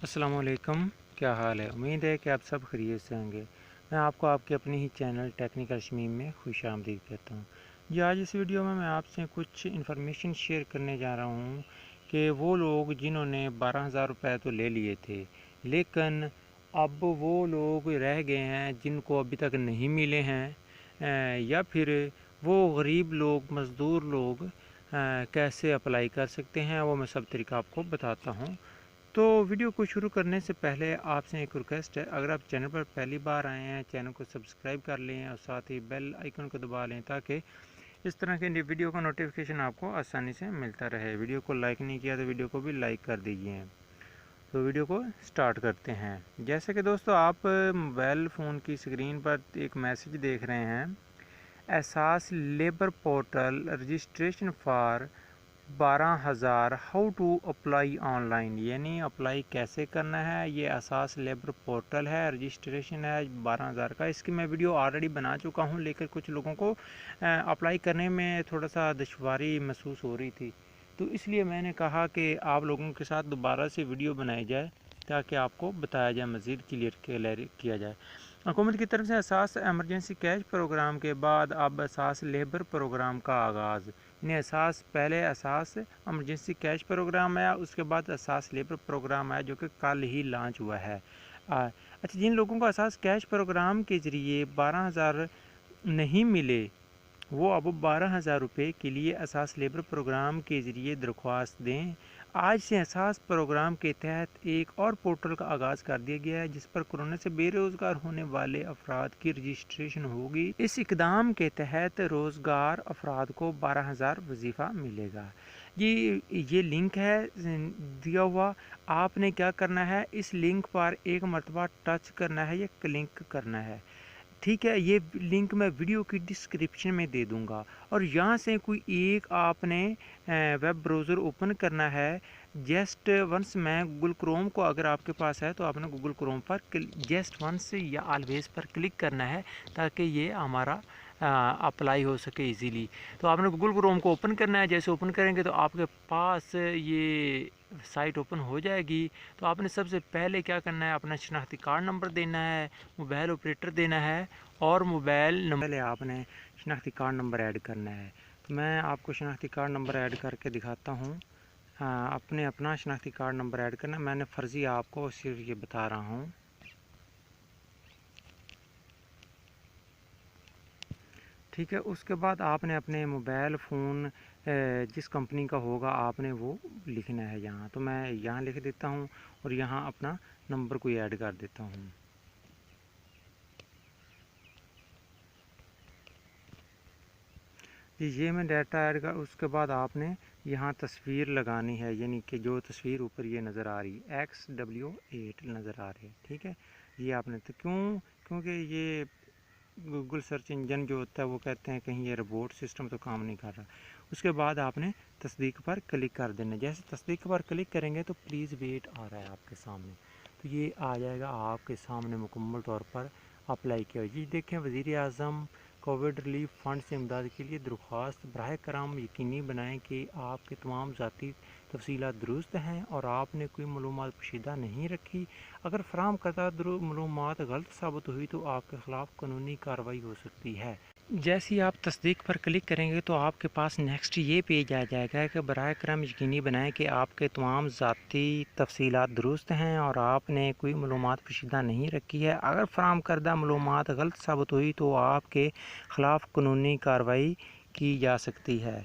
अस्सलाम वालेकुम। क्या हाल है? उम्मीद है कि आप सब खैरियत से होंगे। मैं आपको आपके अपने ही चैनल टेक्निकल शमीम में खुश आमदीद कहता हूँ। जी, आज इस वीडियो में मैं आपसे कुछ इन्फॉर्मेशन शेयर करने जा रहा हूँ कि वो लोग जिन्होंने 12,000 रुपये तो ले लिए थे, लेकिन अब वो लोग रह गए हैं जिनको अभी तक नहीं मिले हैं, या फिर वो गरीब लोग, मज़दूर लोग कैसे अप्लाई कर सकते हैं, वो मैं सब तरीका आपको बताता हूँ। तो वीडियो को शुरू करने से पहले आपसे एक रिक्वेस्ट है, अगर आप चैनल पर पहली बार आए हैं, चैनल को सब्सक्राइब कर लें और साथ ही बेल आइकन को दबा लें ताकि इस तरह के वीडियो का नोटिफिकेशन आपको आसानी से मिलता रहे। वीडियो को लाइक नहीं किया तो वीडियो को भी लाइक कर दीजिए। तो वीडियो को स्टार्ट करते हैं। जैसे कि दोस्तों, आप मोबाइल फ़ोन की स्क्रीन पर एक मैसेज देख रहे हैं, एहसास labour portal registration for 12,000 how to apply online, यानी अप्लाई कैसे करना है। ये एहसास लेबर पोर्टल है, रजिस्ट्रेशन है 12,000 का। इसकी मैं वीडियो ऑलरेडी बना चुका हूँ, लेकिन कुछ लोगों को अप्लाई करने में थोड़ा सा दुश्वारी महसूस हो रही थी, तो इसलिए मैंने कहा कि आप लोगों के साथ दोबारा से वीडियो बनाई जाए ताकि आपको बताया जाए, मज़ीद क्लियर किया जाए। हुकूमत की तरफ से एहसास एमरजेंसी कैश प्रोग्राम के बाद अब एहसास लेबर प्रोग्राम का आगाज़, यानी एहसास पहले एहसास एमरजेंसी कैश प्रोग्राम आया, उसके बाद एहसास लेबर प्रोग्राम आया जो कि कल ही लॉन्च हुआ है। अच्छा, जिन लोगों को एहसास कैश प्रोग्राम के ज़रिए 12,000 नहीं मिले, वो अब 12,000 रुपये के लिए एहसास लेबर प्रोग्राम के ज़रिए दरख्वास्त दें। आज से एहसास प्रोग्राम के तहत एक और पोर्टल का आगाज़ कर दिया गया है जिस पर कोरोना से बेरोज़गार होने वाले अफराद की रजिस्ट्रेशन होगी। इस इकदाम के तहत रोज़गार अफराद को 12,000 वजीफ़ा मिलेगा। ये लिंक है दिया हुआ। आपने क्या करना है, इस लिंक पर एक मरतबा टच करना है या क्लिक करना है। ठीक है, ये लिंक मैं वीडियो की डिस्क्रिप्शन में दे दूंगा। और यहाँ से कोई एक आपने वेब ब्राउज़र ओपन करना है। जस्ट वंस मैं गूगल क्रोम को, अगर आपके पास है तो आपने गूगल क्रोम पर जस्ट वंस या ऑलवेज पर क्लिक करना है ताकि ये हमारा अप्लाई हो सके इजीली। तो आपने गूगल क्रोम को ओपन करना है। जैसे ओपन करेंगे तो आपके पास ये साइट ओपन हो जाएगी। तो आपने सबसे पहले क्या करना है, अपना शनाख्ती कार्ड नंबर देना है, मोबाइल ऑपरेटर देना है और मोबाइल नंबर पहले आपने शनाख्ती कार्ड नंबर ऐड करना है। तो मैं आपको शनाख्ती कार्ड नंबर ऐड करके दिखाता हूँ। आपने अपना शनाख्ती कार्ड नंबर ऐड करना है। मैंने फ़र्ज़ी आपको सिर्फ ये बता रहा हूँ। ठीक है, उसके बाद आपने अपने मोबाइल फ़ोन जिस कंपनी का होगा आपने वो लिखना है यहाँ। तो मैं यहाँ लिख देता हूँ और यहाँ अपना नंबर को ऐड कर देता हूँ। ये मैं डाटा ऐड कर, उसके बाद आपने यहाँ तस्वीर लगानी है, यानी कि जो तस्वीर ऊपर ये नज़र आ रही है XW8 नज़र आ रही है। ठीक है, ये आपने तो क्योंकि ये गूगल सर्च इंजन जो होता है वो कहते हैं कहीं ये रोबोट सिस्टम तो काम नहीं कर रहा। उसके बाद आपने तस्दीक पर क्लिक कर देना। जैसे तस्दीक पर क्लिक करेंगे तो प्लीज़ वेट आ रहा है आपके सामने, तो ये आ जाएगा आपके सामने मुकम्मल तौर पर अप्लाई किया। ये देखें, वज़ीर आज़म कोविड रिलीफ फ़ंड से इमदाद के लिए दरख्वास्त, बराह करम यकीनी बनाएँ कि आपके तमाम ज़ाती तफसीलात दुरुस्त हैं और आपने कोई मालूमात पोशीदा नहीं रखी। अगर फराहम करदा मालूमात गलत साबित हुई तो आपके ख़िलाफ़ कानूनी कार्रवाई हो सकती है। जैसे ही आप तस्दीक पर क्लिक करेंगे तो आपके पास नेक्स्ट ये पेज आ जाएगा कि बराह करम यकीनी बनाएं कि आपके तमाम ज़ाती तफसीलात दुरुस्त हैं और आपने कोई मालूमात पोशीदा नहीं रखी है। अगर फराहम करदा मालूमात गलत साबित हुई तो आपके ख़िलाफ़ कानूनी कार्रवाई की जा सकती है।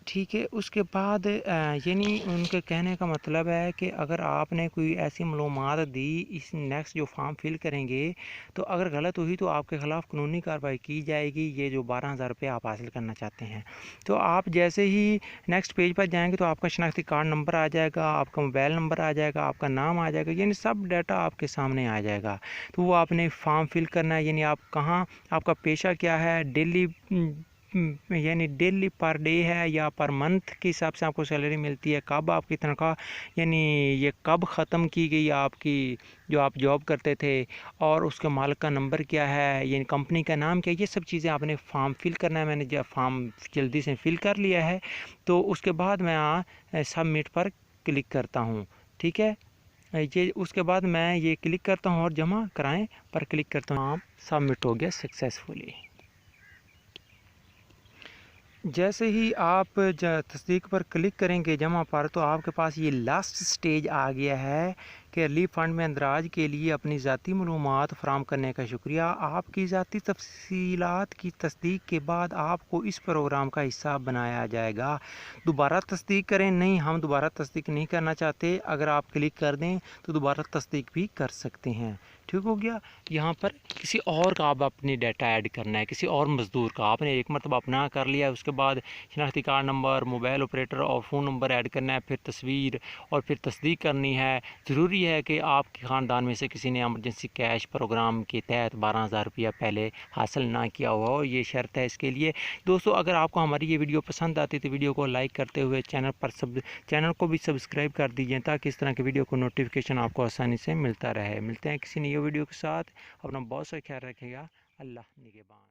ठीक है, उसके बाद यानी उनके कहने का मतलब है कि अगर आपने कोई ऐसी मालूमात दी, इस नेक्स्ट जो फॉर्म फिल करेंगे तो अगर गलत हुई तो आपके ख़िलाफ़ कानूनी कार्रवाई की जाएगी। ये जो 12,000 रुपये आप हासिल करना चाहते हैं, तो आप जैसे ही नेक्स्ट पेज पर जाएंगे तो आपका शनाख्ती कार्ड नंबर आ जाएगा, आपका मोबाइल नंबर आ जाएगा, आपका नाम आ जाएगा, यानी सब डाटा आपके सामने आ जाएगा। तो वो आपने फॉर्म फिल करना है, यानी आप कहाँ, आपका पेशा क्या है, डेली यानी डेली पर डे है या पर मंथ के हिसाब से आपको सैलरी मिलती है, कब आपकी तनख्वाह, यानी ये कब ख़त्म की गई आपकी जो आप जॉब करते थे, और उसके मालिक का नंबर क्या है, यानी कंपनी का नाम क्या है, ये सब चीज़ें आपने फॉर्म फिल करना है। मैंने जब फॉर्म जल्दी से फिल कर लिया है तो उसके बाद मैं सबमिट पर क्लिक करता हूँ। ठीक है, ये उसके बाद मैं ये क्लिक करता हूँ और जमा कराएं पर क्लिक करता हूँ। आप सबमिट हो गया सक्सेसफुली। जैसे ही आप तस्दीक पर क्लिक करेंगे जमा पर, तो आपके पास ये लास्ट स्टेज आ गया है कि रिलीफ फ़ंड में अंदराज के लिए अपनी ज़ाती मालूमात फ़राहम करने का शुक्रिया। आपकी ज़ाती तफसीलात की तस्दीक के बाद आपको इस प्रोग्राम का हिस्सा बनाया जाएगा। दोबारा तस्दीक करें, नहीं हम दोबारा तस्दीक नहीं करना चाहते। अगर आप क्लिक कर दें तो दोबारा तस्दीक भी कर सकते हैं। ठीक हो गया। यहाँ पर किसी और का आप अपनी डाटा ऐड करना है, किसी और मज़दूर का आपने एक मरतबा अपना कर लिया, उसके बाद शनाख्ती कार्ड नंबर, मोबाइल ऑपरेटर और फ़ोन नंबर ऐड करना है, फिर तस्वीर और फिर तस्दीक करनी है। ज़रूरी है कि आपके ख़ानदान में से किसी ने एमरजेंसी कैश प्रोग्राम के तहत 12,000 रुपया पहले हासिल ना किया हुआ हो, ये शर्त है इसके लिए। दोस्तों, अगर आपको हमारी ये वीडियो पसंद आती तो वीडियो को लाइक करते हुए चैनल को भी सब्सक्राइब कर दीजिए, ताकि इस तरह की वीडियो को नोटिफिकेशन आपको आसानी से मिलता रहे। मिलते हैं किसी नई वीडियो के साथ। अपना बहुत सा ख्याल रखिएगा। अल्लाह निगहबान।